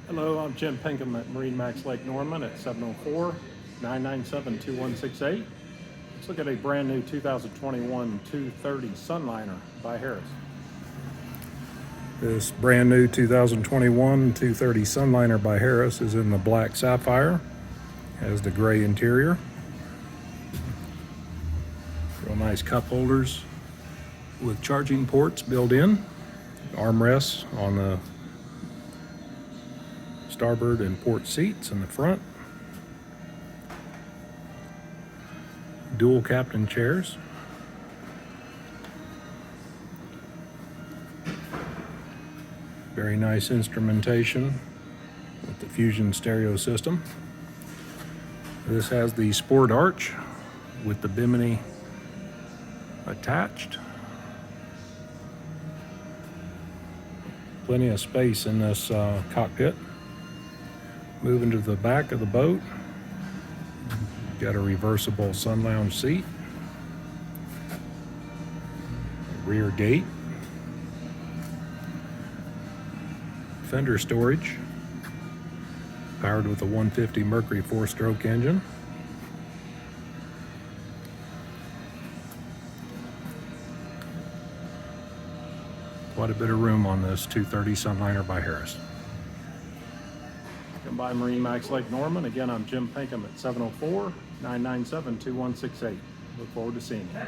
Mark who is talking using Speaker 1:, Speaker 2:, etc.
Speaker 1: Hello, I'm Jim Pinkham at MarineMax Lake Norman at 704-997-2168. Let's look at a brand new 2021 230 Sunliner by Harris. This brand new 2021 230 Sunliner by Harris is in the black sapphire, has the gray interior, real nice cup holders with charging ports built in, armrests on the starboard and port seats in the front, dual captain chairs, very nice instrumentation with the Fusion stereo system. This has the sport arch with the bimini attached. Plenty of space in this cockpit. Moving to the back of the boat, got a reversible sun lounge seat, rear gate, fender storage, powered with a 150 Mercury 4-stroke engine. Quite a bit of room on this 230 Sunliner by Harris. Come by MarineMax Lake Norman. Again, I'm Jim Pinkham at 704-997-2168. Look forward to seeing you.